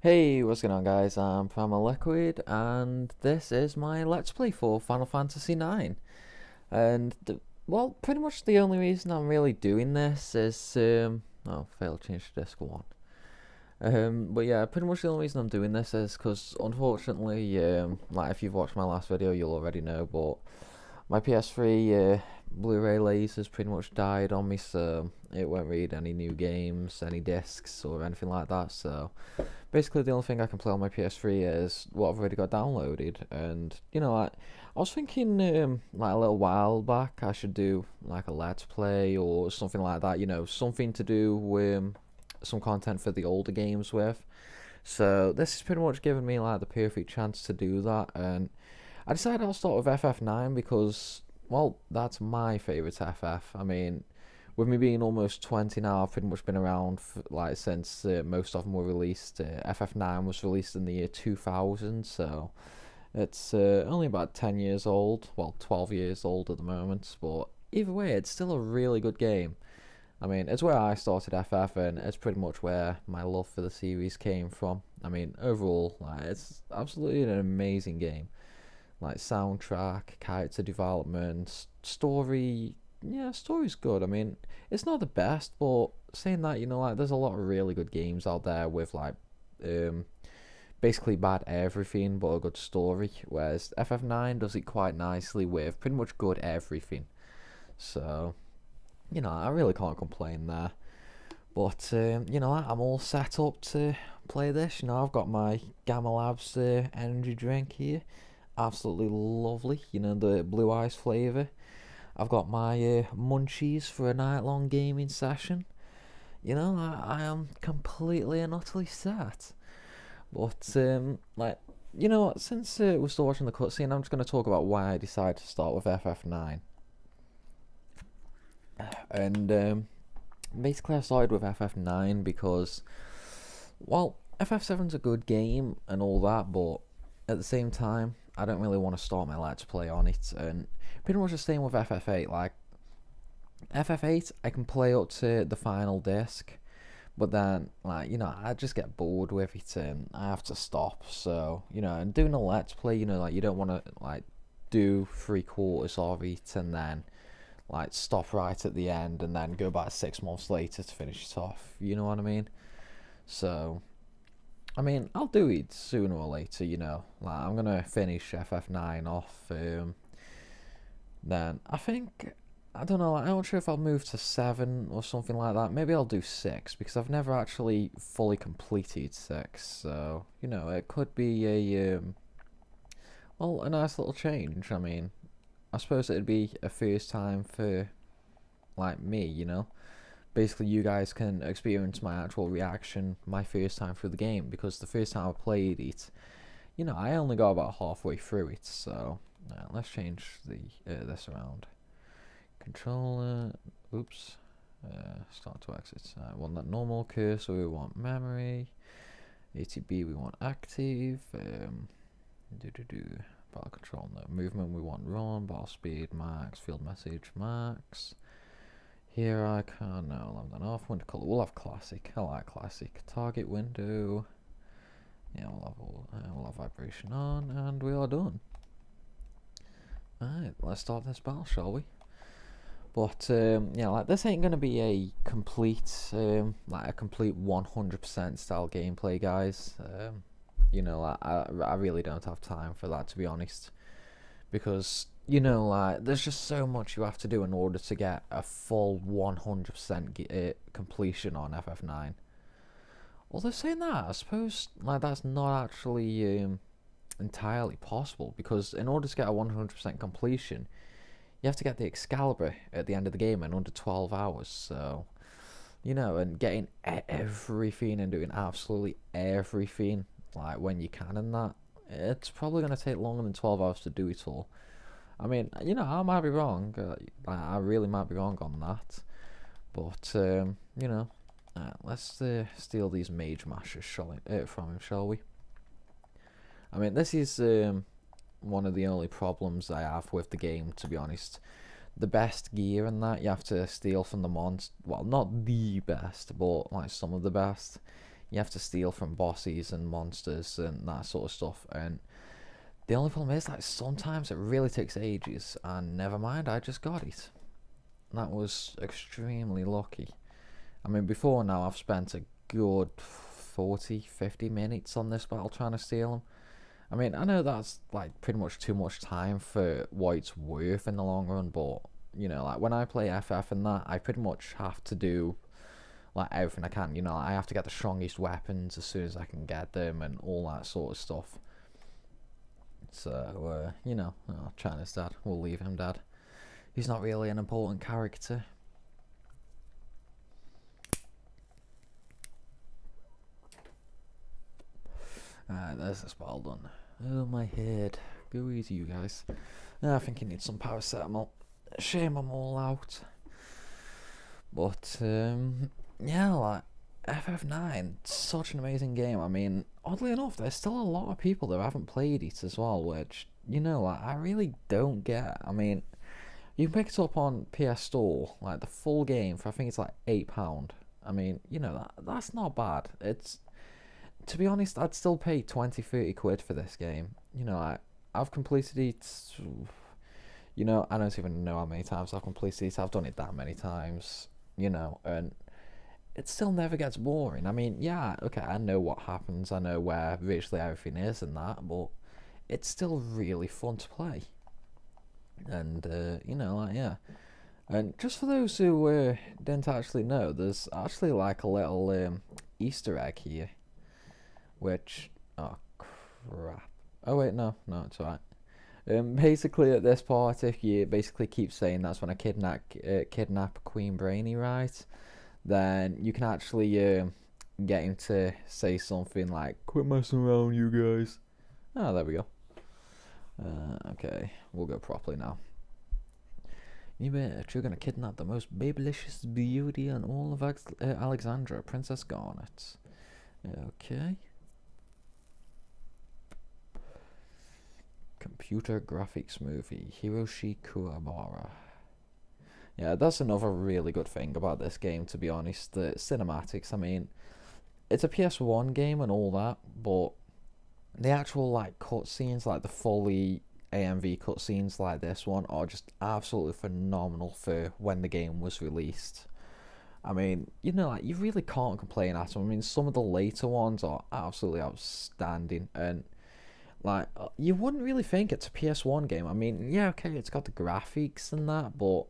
Hey, what's going on guys? I'm Primal Liquid and this is my Let's Play for Final Fantasy IX. Well, pretty much the only reason I'm really doing this is, oh, failed to change to disc 1. But yeah, pretty much the only reason I'm doing this is because unfortunately, like if you've watched my last video you'll already know, but my PS3 Blu-ray laser's pretty much died on me, so it won't read any new games, any discs or anything like that, so basically the only thing I can play on my PS3 is what I've already got downloaded. And like I was thinking like a little while back I should do like a let's play or something like that, something to do with some content for the older games with. So this is pretty much giving me like the perfect chance to do that, and I decided I'll start with FF9 because, well, that's my favourite FF. I mean, with me being almost 20 now, I've pretty much been around for, like since most of them were released. FF9 was released in the year 2000, so it's only about 10 years old. Well, 12 years old at the moment, but either way, it's still a really good game. I mean, it's where I started FF, and it's pretty much where my love for the series came from. I mean, overall, like, it's absolutely an amazing game. Like soundtrack, character development, story. Yeah, story's good. I mean, it's not the best, but saying that, like there's a lot of really good games out there with like um basically bad everything but a good story, whereas FF9 does it quite nicely with pretty much good everything. So, I really can't complain there. But I'm all set up to play this. I've got my Gamma Labs energy drink here, absolutely lovely. The blue ice flavour. I've got my munchies for a night-long gaming session. I am completely and utterly set. But like, what? Since we're still watching the cutscene, I'm just going to talk about why I decided to start with FF9. And basically, I started with FF9 because, well, FF7's a good game and all that, but at the same time, I don't really want to start my let's play on it. And pretty much the same with FF8. Like FF8, I can play up to the final disc, but then like I just get bored with it and I have to stop. So and doing a let's play, like you don't want to like do 3/4 of it and then like stop right at the end and then go back 6 months later to finish it off. You know what I mean? So I mean, I'll do it sooner or later, Like, I'm gonna finish FF9 off. Then I think, I don't know. I'm not sure if I'll move to 7 or something like that. Maybe I'll do 6 because I've never actually fully completed 6. So it could be a well, a nice little change. I mean, I suppose it'd be a first time for like me. Basically you guys can experience my actual reaction my first time through the game, because the first time I played it, I only got about halfway through it. So let's change the this around. Controller, oops, start to exit. I want that normal cursor, we want memory. ATB we want active. Battle control, no. Movement we want run, ball speed max, field message max. Here I can now I'll have that off. Window color, we'll have classic. I like classic. Target window. Yeah, we'll have vibration on, and we are done. Alright, let's start this battle, shall we? But like this ain't gonna be a complete, like a complete 100% style gameplay, guys. I really don't have time for that, to be honest, because like there's just so much you have to do in order to get a full 100% completion on FF9. Although saying that, I suppose like that's not actually entirely possible, because in order to get a 100% completion, you have to get the Excalibur at the end of the game in under 12 hours. So and getting everything and doing absolutely everything like when you can, and that it's probably going to take longer than 12 hours to do it all. I mean, I might be wrong. I really might be wrong on that. But, let's steal these mage mashers from him, shall we? I mean, this is one of the only problems I have with the game, to be honest. The best gear and that you have to steal from the monster. Well, not the best, but like some of the best. you have to steal from bosses and monsters and that sort of stuff. And the only problem is, like, sometimes it really takes ages, and never mind, I just got it. That was extremely lucky. I mean, before now, I've spent a good 40-50 minutes on this battle trying to steal them. I mean, I know that's, like, pretty much too much time for what it's worth in the long run, but, you know, like, when I play FF and that, I pretty much have to do, like, everything I can. You know, I have to get the strongest weapons as soon as I can get them and all that sort of stuff. So, you know, China's dad. We'll leave him dead. He's not really an important character. Alright, there's this battle done. Oh, my head. Go easy, you guys. I think he needs some paracetamol. Shame I'm all out. But, yeah, like, FF9, such an amazing game. I mean, oddly enough, there's still a lot of people that haven't played it as well, which, you know, like, I really don't get. I mean, you can pick it up on PS Store, like, the full game for, I think it's like £8. I mean, you know, that's not bad. It's, to be honest, I'd still pay 20-30 quid for this game. You know, I've completed it, you know, I don't even know how many times I've completed it. I've done it that many times, you know, and it still never gets boring. I mean, yeah, okay, I know what happens, I know where virtually everything is and that, but it's still really fun to play. And, you know, like, yeah. And just for those who didn't actually know, there's actually like a little Easter egg here, which, oh crap. Oh wait, no, it's alright. Basically at this part, if you basically keep saying that's when I kidnap Queen Brainy, right? Then you can actually get him to say something like, "Quit messing around, you guys." Oh, there we go. Okay, we'll go properly now. You bet you're gonna kidnap the most babylicious beauty in all of Alexandria, Princess Garnet. Okay. Computer graphics movie, Hiroshi Kuwabara. Yeah, that's another really good thing about this game, to be honest. The cinematics, I mean, it's a PS1 game and all that, but the actual, like, cutscenes, like the fully AMV cutscenes like this one, are just absolutely phenomenal for when the game was released. I mean, you know, like, you really can't complain at them. I mean, some of the later ones are absolutely outstanding, and like, you wouldn't really think it's a PS1 game. I mean, yeah, okay, it's got the graphics and that, but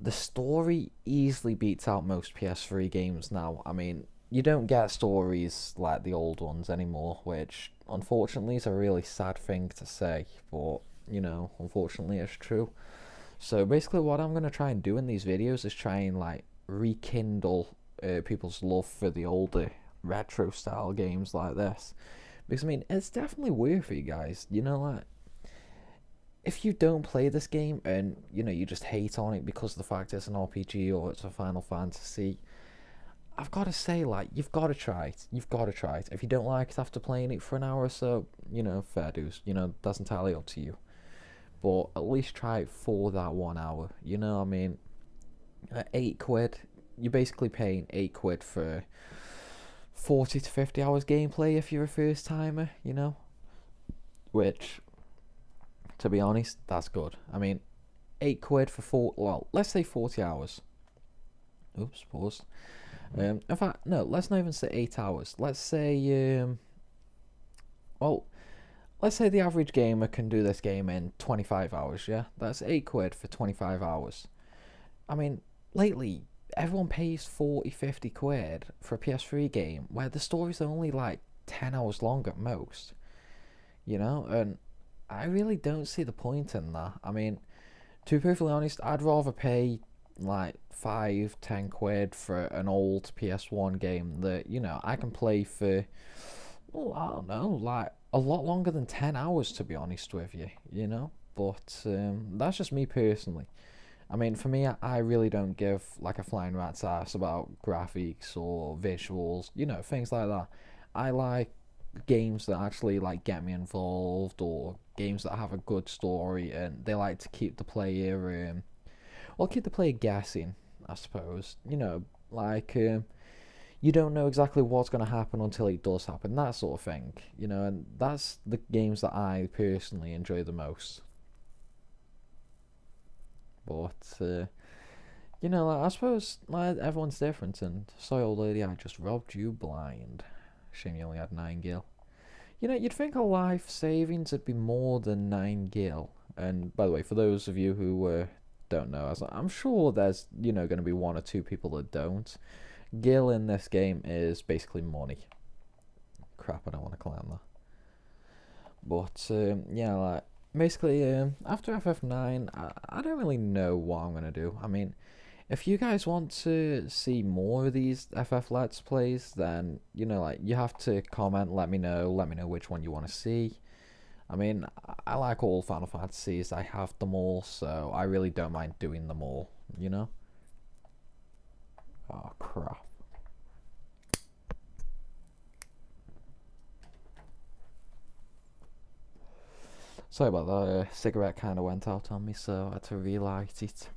the story easily beats out most PS3 games now. I mean, you don't get stories like the old ones anymore, which unfortunately is a really sad thing to say, but, you know, unfortunately it's true. So basically what I'm going to try and do in these videos is try and, like, rekindle people's love for the older retro style games like this. Because, I mean, it's definitely worth it, guys. You know, like, if you don't play this game and, you know, you just hate on it because of the fact it's an RPG or it's a Final Fantasy, I've got to say, like, you've got to try it. You've got to try it. If you don't like it after playing it for an hour or so, you know, fair dues. You know, that's entirely up to you. But at least try it for that 1 hour. You know, I mean, at 8 quid, you're basically paying 8 quid for 40 to 50 hours gameplay if you're a first timer, you know? Which, to be honest, that's good. I mean, 8 quid for well, let's say 40 hours. Oops, pause. In fact, no, let's not even say 8 hours. Let's say, well, let's say the average gamer can do this game in 25 hours, yeah? That's 8 quid for 25 hours. I mean, lately, everyone pays 40-50 quid for a PS3 game where the story's only like 10 hours long at most, you know? And I really don't see the point in that. I mean, to be perfectly honest, I'd rather pay like 5-10 quid for an old PS1 game that, you know, I can play for, well, I don't know, like a lot longer than 10 hours, to be honest with you, you know? But that's just me personally. I mean, for me, I really don't give like a flying rat's ass about graphics or visuals, you know, things like that. I like games that actually, like, get me involved, or games that have a good story and they like to keep the player keep the player guessing, I suppose. You know, like, you don't know exactly what's going to happen until it does happen, that sort of thing, and that's the games that I personally enjoy the most. But, like, I suppose like, everyone's different, and sorry, old lady, I just robbed you blind. Shame you only had 9 gil. You'd think a life savings would be more than 9 gil. And by the way, for those of you who don't know, I'm sure there's, going to be one or two people that don't. Gil in this game is basically money. Crap, I don't want to climb that. But, yeah, like, basically, after FF9, I don't really know what I'm going to do. I mean, if you guys want to see more of these FF Let's Plays, then, like, you have to comment, let me know which one you want to see. I mean, I like all Final Fantasies, I have them all, so I really don't mind doing them all, Oh, crap. Sorry about that, cigarette kind of went out on me, so I had to relight it.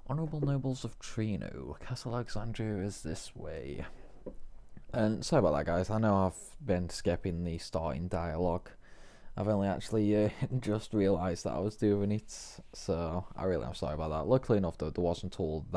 Honourable Nobles of Trino, Castle Alexandria is this way. And sorry about that, guys, I know I've been skipping the starting dialogue. I've only actually just realised that I was doing it, so I really am sorry about that. Luckily enough, though, there wasn't all that